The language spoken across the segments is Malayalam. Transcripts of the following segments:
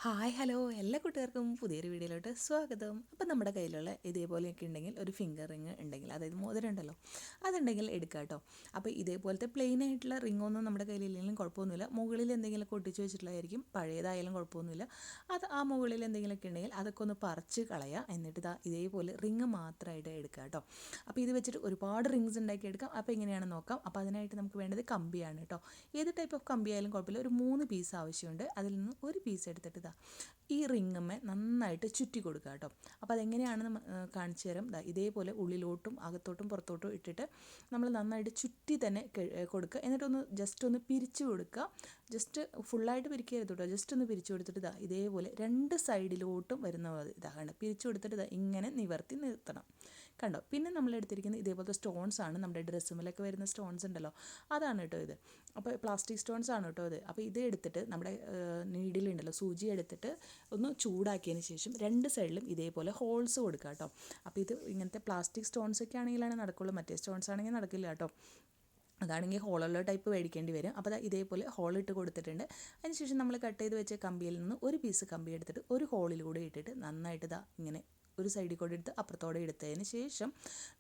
ഹായ് ഹലോ എല്ലാ കൂട്ടുകാർക്കും പുതിയൊരു വീഡിയോയിലോട്ട് സ്വാഗതം. അപ്പം നമ്മുടെ കയ്യിലുള്ള ഇതേപോലെയൊക്കെ ഉണ്ടെങ്കിൽ ഒരു ഫിംഗർ റിങ് ഉണ്ടെങ്കിൽ, അതായത് മോതിരം ഉണ്ടല്ലോ, അതുണ്ടെങ്കിൽ എടുക്കുക കേട്ടോ. അപ്പോൾ ഇതേപോലത്തെ പ്ലെയിൻ ആയിട്ടുള്ള റിങ്ങൊന്നും നമ്മുടെ കയ്യിലില്ലെങ്കിലും കുഴപ്പമൊന്നുമില്ല. മുകളിൽ എന്തെങ്കിലുമൊക്കെ ഒട്ടിച്ച് വെച്ചിട്ടുള്ളതായിരിക്കും, പഴയതായാലും കുഴപ്പമൊന്നുമില്ല. അത് ആ മുകളിൽ എന്തെങ്കിലുമൊക്കെ ഉണ്ടെങ്കിൽ അതൊക്കെ ഒന്ന് പറിച്ച് കളയുക. എന്നിട്ട് ഇതേപോലെ റിങ് മാത്രമായിട്ട് എടുക്കുക കേട്ടോ. അപ്പോൾ ഇത് വെച്ചിട്ട് ഒരുപാട് റിങ്സ് ഉണ്ടാക്കി എടുക്കാം. അപ്പോൾ എങ്ങനെയാണെന്ന് നോക്കാം. അപ്പോൾ അതിനായിട്ട് നമുക്ക് വേണ്ടത് കമ്പിയാണ് കേട്ടോ. ഏത് ടൈപ്പ് ഓഫ് കമ്പി ആയാലും കുഴപ്പമില്ല. ഒരു 3 പീസ് ആവശ്യമുണ്ട്. അതിൽ നിന്ന് ഒരു പീസ് എടുത്തിട്ട് ഈ റിങ്ങമ്മേ നന്നായിട്ട് ചുറ്റി കൊടുക്കുക കേട്ടോ. അപ്പോൾ അതെങ്ങനെയാണെന്ന് കാണിച്ചു തരാം. ഇതേപോലെ ഉള്ളിലോട്ടും അകത്തോട്ടും പുറത്തോട്ടും ഇട്ടിട്ട് നമ്മൾ നന്നായിട്ട് ചുറ്റി തന്നെ കൊടുക്കുക. എന്നിട്ടൊന്ന് ജസ്റ്റ് ഒന്ന് പിരിച്ചു കൊടുക്കുക. ജസ്റ്റ് ഫുള്ളായിട്ട് പിരിക്കരുത് കേട്ടോ. ജസ്റ്റ് ഒന്ന് പിരിച്ചു കൊടുത്തിട്ട് ഇതേപോലെ 2 സൈഡിലോട്ടും വരുന്ന ഇതാണ് പിരിച്ചു കൊടുത്തിട്ട് ഇങ്ങനെ നിവർത്തി നിർത്തണം. കണ്ടോ? പിന്നെ നമ്മൾ എടുത്തിരിക്കുന്നത് ഇതേപോലത്തെ സ്റ്റോൺസ് ആണ്. നമ്മുടെ ഡ്രസ്സുമേലൊക്കെ വരുന്ന സ്റ്റോൺസ് ഉണ്ടല്ലോ, അതാണ് കേട്ടോ ഇത്. അപ്പോൾ പ്ലാസ്റ്റിക് സ്റ്റോൺസ് ആണ് കേട്ടോ ഇത്. അപ്പോൾ ഇത് എടുത്തിട്ട് നമ്മുടെ നീഡിലുണ്ടല്ലോ, സൂചി എടുത്തിട്ട് ഒന്ന് ചൂടാക്കിയതിന് ശേഷം 2 സൈഡിലും ഇതേപോലെ ഹോൾസ് കൊടുക്കുക കേട്ടോ. അപ്പോൾ ഇത് ഇങ്ങനത്തെ പ്ലാസ്റ്റിക് സ്റ്റോൺസ് ഒക്കെ ആണെങ്കിലാണ് നടക്കുള്ളൂ, മറ്റേ സ്റ്റോൺസ് ആണെങ്കിൽ നടക്കില്ല കേട്ടോ. അതാണെങ്കിൽ ഹോളുള്ള ടൈപ്പ് മേടിക്കേണ്ടി വരും. അപ്പോൾ ഇതേപോലെ ഹോളിട്ട് കൊടുത്തിട്ടുണ്ട്. അതിനുശേഷം നമ്മൾ കട്ട് ചെയ്ത് വെച്ച കമ്പിയിൽ നിന്ന് ഒരു പീസ് കമ്പി എടുത്തിട്ട് ഒരു ഹോളിലൂടെ ഇട്ടിട്ട് നന്നായിട്ട് ഇങ്ങനെ ഒരു സൈഡിൽ കൂടെ എടുത്ത് അപ്പുറത്തോടെ എടുത്തതിന് ശേഷം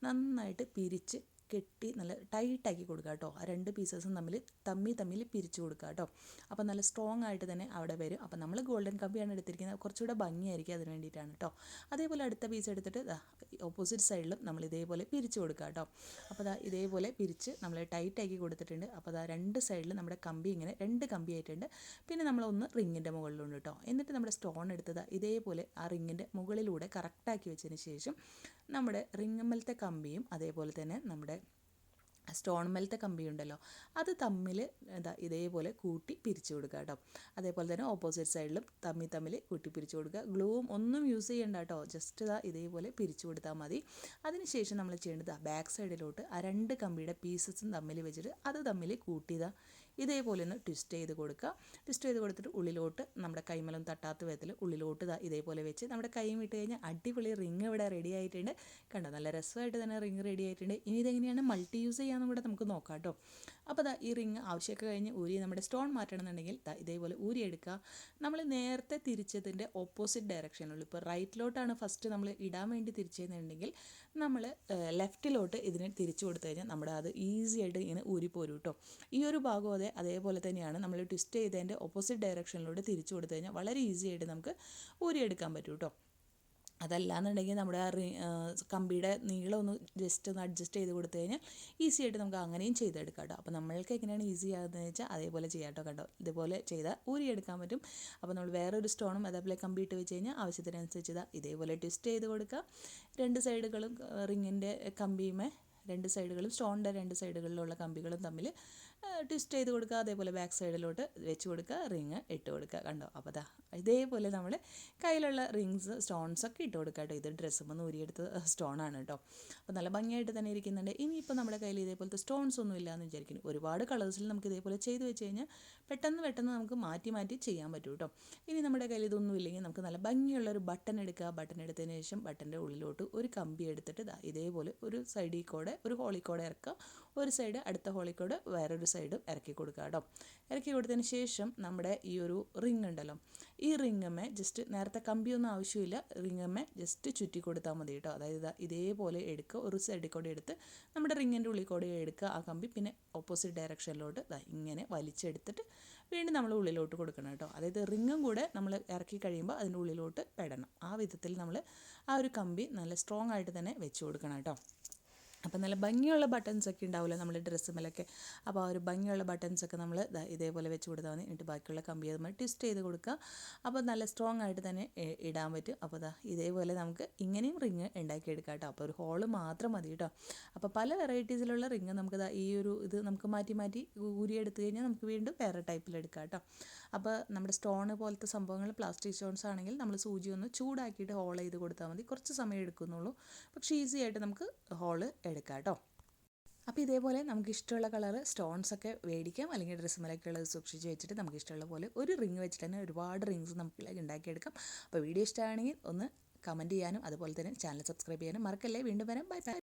നന്നായിട്ട് പിരിച്ച് കെട്ടി നല്ല ടൈറ്റാക്കി കൊടുക്കുക കേട്ടോ. ആ 2 പീസസും തമ്മിൽ പിരിച്ചു കൊടുക്കുക കേട്ടോ. അപ്പോൾ നല്ല സ്ട്രോങ് ആയിട്ട് തന്നെ അവിടെ വരും. അപ്പോൾ നമ്മൾ ഗോൾഡൻ കമ്പിയാണ് എടുത്തിരിക്കുന്നത്, കുറച്ചുകൂടെ ഭംഗിയായിരിക്കും, അതിന് വേണ്ടിയിട്ടാണ് കേട്ടോ. അതേപോലെ അടുത്ത പീസ് എടുത്തിട്ട് ഓപ്പോസിറ്റ് സൈഡിലും നമ്മൾ ഇതേപോലെ പിരിച്ചു കൊടുക്കുക കേട്ടോ. അപ്പോൾ ഇതേപോലെ പിരിച്ച് നമ്മൾ ടൈറ്റാക്കി കൊടുത്തിട്ടുണ്ട്. അപ്പോൾ 2 സൈഡിലും നമ്മുടെ കമ്പി ഇങ്ങനെ 2 കമ്പി ആയിട്ടുണ്ട്. പിന്നെ നമ്മളൊന്ന് റിങ്ങിൻ്റെ മുകളിലുണ്ട് കേട്ടോ. എന്നിട്ട് നമ്മുടെ സ്റ്റോൺ എടുത്തത് ഇതേപോലെ ആ റിങ്ങിൻ്റെ മുകളിലൂടെ കറക്റ്റാക്കി വെച്ചതിന് ശേഷം നമ്മുടെ റിങ്ങമ്മലത്തെ കമ്പിയും അതേപോലെ തന്നെ നമ്മുടെ സ്റ്റോൺ മേലത്തെ കമ്പി ഉണ്ടല്ലോ, അത് തമ്മിൽ ഇതേപോലെ കൂട്ടി പിരിച്ചു കൊടുക്കുക കേട്ടോ. അതേപോലെ തന്നെ ഓപ്പോസിറ്റ് സൈഡിലും തമ്മിൽ കൂട്ടി പിരിച്ചു കൊടുക്കുക. ഗ്ലൂവും ഒന്നും യൂസ് ചെയ്യേണ്ട കേട്ടോ. ജസ്റ്റ് ഇതേപോലെ പിരിച്ചു കൊടുത്താൽ മതി. അതിനുശേഷം നമ്മൾ ചെയ്യേണ്ടത് ബാക്ക് സൈഡിലോട്ട് ആ 2 കമ്പിയുടെ പീസസും തമ്മിൽ വെച്ചിട്ട് അത് തമ്മിൽ കൂട്ടിയതാ ഇതേപോലെ ഒന്ന് ട്വിസ്റ്റ് ചെയ്ത് കൊടുക്കുക. ട്വിസ്റ്റ് ചെയ്ത് കൊടുത്തിട്ട് ഉള്ളിലോട്ട് നമ്മുടെ കൈമലും തട്ടാത്ത വിധത്തിൽ ഉള്ളിലോട്ട് ഇതേപോലെ വെച്ച് നമ്മുടെ കൈയും ഇട്ട് കഴിഞ്ഞാൽ അടിപൊളി റിങ് ഇവിടെ റെഡി ആയിട്ടുണ്ട്. കണ്ടോ? നല്ല രസമായിട്ട് തന്നെ റിങ് റെഡി ആയിട്ടുണ്ട്. ഇനി ഇതെങ്ങനെയാണ് മൾട്ടി യൂസ് ചെയ്യാമെന്നും കൂടെ നമുക്ക് നോക്കാം കേട്ടോ. അപ്പോൾ ഈ റിങ് ആവശ്യമൊക്കെ കഴിഞ്ഞ് ഊരി നമ്മുടെ സ്റ്റോൺ മാറ്റണമെന്നുണ്ടെങ്കിൽ ഇതേപോലെ ഊരി എടുക്കുക. നമ്മൾ നേരത്തെ തിരിച്ചതിൻ്റെ ഓപ്പോസിറ്റ് ഡയറക്ഷനിലുള്ള, ഇപ്പോൾ റൈറ്റിലോട്ടാണ് ഫസ്റ്റ് നമ്മൾ ഇടാൻ വേണ്ടി തിരിച്ചതെന്നുണ്ടെങ്കിൽ നമ്മൾ ലെഫ്റ്റിലോട്ട് ഇതിനെ തിരിച്ചു കൊടുത്തു കഴിഞ്ഞാൽ നമ്മുടെ അത് ഈസി ആയിട്ട് ഇങ്ങനെ ഊരിപ്പോരും കേട്ടോ. ഈ ഒരു ഭാഗം അതേപോലെ തന്നെയാണ്. നമ്മൾ ട്വിസ്റ്റ് ചെയ്തതിൻ്റെ ഓപ്പോസിറ്റ് ഡയറക്ഷനിലൂടെ തിരിച്ചു കൊടുത്തു കഴിഞ്ഞാൽ വളരെ ഈസി ആയിട്ട് നമുക്ക് ഊരിയെടുക്കാൻ പറ്റും കേട്ടോ. അതല്ലാന്നുണ്ടെങ്കിൽ നമ്മുടെ ആ കമ്പിയുടെ നീളം ഒന്ന് ജസ്റ്റ് ഒന്ന് അഡ്ജസ്റ്റ് ചെയ്ത് കൊടുത്തു കഴിഞ്ഞാൽ ഈസി ആയിട്ട് നമുക്ക് അങ്ങനെയും ചെയ്തെടുക്കാം കേട്ടോ. അപ്പോൾ നമ്മൾക്ക് എങ്ങനെയാണ് ഈസി ആകുന്നതെന്ന് വെച്ചാൽ അതേപോലെ ചെയ്യാം കേട്ടോ. കണ്ടോ? ഇതേപോലെ ചെയ്താൽ ഊരിയെടുക്കാൻ പറ്റും. അപ്പോൾ നമ്മൾ വേറൊരു സ്റ്റോണും അതേപോലെ കമ്പി ഇട്ട് വെച്ച് കഴിഞ്ഞാൽ ആവശ്യത്തിനനുസരിച്ച് ഇതേപോലെ ട്വിസ്റ്റ് ചെയ്ത് കൊടുക്കുക. 2 സൈഡുകളും റിങ്ങിൻ്റെ കമ്പിയുമേ 2 സൈഡുകളും സ്റ്റോണിൻ്റെ 2 സൈഡുകളിലുള്ള കമ്പികളും തമ്മിൽ ട്വിസ്റ്റ് ചെയ്ത് കൊടുക്കുക. അതേപോലെ ബാക്ക് സൈഡിലോട്ട് വെച്ച് കൊടുക്കുക, റിങ് ഇട്ട് കൊടുക്കുക. കണ്ടോ? അപ്പോൾ ഇതേപോലെ നമ്മൾ കയ്യിലുള്ള റിങ്സ് സ്റ്റോൺസൊക്കെ ഇട്ട് കൊടുക്കുക കേട്ടോ. ഇത് ഡ്രസ്സുമ്പോൾ ഊരിയെടുത്ത സ്റ്റോണാണ് കേട്ടോ. അപ്പോൾ നല്ല ഭംഗിയായിട്ട് തന്നെ ഇരിക്കുന്നുണ്ട്. ഇനിയിപ്പോൾ നമ്മുടെ കയ്യിൽ ഇതേപോലത്തെ സ്റ്റോൺസ് ഒന്നും ഇല്ലയെന്ന് വിചാരിക്കുന്നു. ഒരുപാട് കളേഴ്സിൽ നമുക്ക് ഇതേപോലെ ചെയ്ത് വെച്ച് കഴിഞ്ഞാൽ പെട്ടെന്ന് നമുക്ക് മാറ്റി ചെയ്യാൻ പറ്റും കേട്ടോ. ഇനി നമ്മുടെ കയ്യിൽ ഇതൊന്നും ഇല്ലെങ്കിൽ നമുക്ക് നല്ല ഭംഗിയുള്ളൊരു ബട്ടൺ എടുക്കുക. ബട്ടൺ എടുത്തതിന് ശേഷം ബട്ടൻ്റെ ഉള്ളിലോട്ട് ഒരു കമ്പി എടുത്തിട്ട് ഇതേപോലെ ഒരു സൈഡിൽ കൂടെ ഒരു ഹോളിൽ കൂടെ ഇറക്കുക. ഒരു സൈഡ് അടുത്ത ഹോളിൽ കൂടെ വേറൊരു സൈഡും ഇറക്കി കൊടുക്കുക കേട്ടോ. ഇറക്കി കൊടുത്തതിന് ശേഷം നമ്മുടെ ഈ ഒരു റിങ് ഉണ്ടല്ലോ, ഈ റിങ്ങമ്മേ ജസ്റ്റ് നേരത്തെ കമ്പിയൊന്നും ആവശ്യമില്ല, റിങ്ങമ്മേ ജസ്റ്റ് ചുറ്റി കൊടുത്താൽ മതി കേട്ടോ. അതായത് ഇതേപോലെ എടുക്കുക, ഒരു സൈഡിൽ കൂടെ എടുത്ത് നമ്മുടെ റിങ്ങിൻ്റെ ഉള്ളിൽ കൂടെ എടുക്കുക ആ കമ്പി. പിന്നെ ഓപ്പോസിറ്റ് ഡയറക്ഷനിലോട്ട് ഇങ്ങനെ വലിച്ചെടുത്തിട്ട് വീണ്ടും നമ്മൾ ഉള്ളിലോട്ട് കൊടുക്കണം കേട്ടോ. അതായത് റിങ്ങും കൂടെ നമ്മൾ ഇറക്കി കഴിയുമ്പോൾ അതിൻ്റെ ഉള്ളിലോട്ട് പെടണം. ആ വിധത്തിൽ നമ്മൾ ആ ഒരു കമ്പി നല്ല സ്ട്രോങ് ആയിട്ട് തന്നെ വെച്ച് കൊടുക്കണം കേട്ടോ. അപ്പോൾ നല്ല ഭംഗിയുള്ള ബട്ടൺസൊക്കെ ഉണ്ടാവില്ല നമ്മുടെ ഡ്രസ്സുമേലൊക്കെ. അപ്പോൾ ആ ഒരു ഭംഗിയുള്ള ബട്ടൺസൊക്കെ നമ്മൾ ഇതേപോലെ വെച്ച് കൊടുത്താൽ മതി. എന്നിട്ട് ബാക്കിയുള്ള കമ്പി നമ്മൾ ട്വിസ്റ്റ് ചെയ്ത് കൊടുക്കുക. അപ്പോൾ നല്ല സ്ട്രോങ് ആയിട്ട് തന്നെ ഇടാൻ പറ്റും. അപ്പോൾ ഇതേപോലെ നമുക്ക് ഇങ്ങനെയും റിങ് ഉണ്ടാക്കിയെടുക്കാം കേട്ടോ. അപ്പോൾ ഒരു ഹോള് മാത്രം മതി കേട്ടോ. അപ്പോൾ പല വെറൈറ്റീസിലുള്ള റിങ് നമുക്ക് ഈ ഒരു ഇത് നമുക്ക് മാറ്റി ഊരിയെടുത്ത് കഴിഞ്ഞാൽ നമുക്ക് വീണ്ടും വേറെ ടൈപ്പിലെടുക്കാം കേട്ടോ. അപ്പോൾ നമ്മുടെ സ്റ്റോൺ പോലത്തെ സംഭവങ്ങൾ പ്ലാസ്റ്റിക് സ്റ്റോൺസ് ആണെങ്കിൽ നമ്മൾ സൂചി ഒന്ന് ചൂടാക്കിയിട്ട് ഹോൾ ചെയ്ത് കൊടുത്താൽ മതി. കുറച്ച് സമയം എടുക്കുന്നുള്ളൂ, പക്ഷേ ഈസി ആയിട്ട് നമുക്ക് ഹോള് എടുക്കാം കേട്ടോ. അപ്പോൾ ഇതേപോലെ നമുക്ക് ഇഷ്ടമുള്ള കളർ സ്റ്റോൺസൊക്കെ മേടിക്കാം, അല്ലെങ്കിൽ ഡ്രസ്സുമേലൊക്കെ ഉള്ളത് സൂക്ഷിച്ച് വെച്ചിട്ട് നമുക്ക് ഇഷ്ടമുള്ള പോലെ ഒരു റിങ് വെച്ചിട്ട് തന്നെ ഒരുപാട് റിങ്സ് നമുക്ക് ഉണ്ടാക്കിയെടുക്കാം. അപ്പോൾ വീഡിയോ ഇഷ്ടമാണെങ്കിൽ ഒന്ന് കമൻറ്റ് ചെയ്യാനും അതുപോലെ തന്നെ ചാനൽ സബ്സ്ക്രൈബ് ചെയ്യാനും മറക്കല്ലേ. വീണ്ടും വരാം. ബൈ.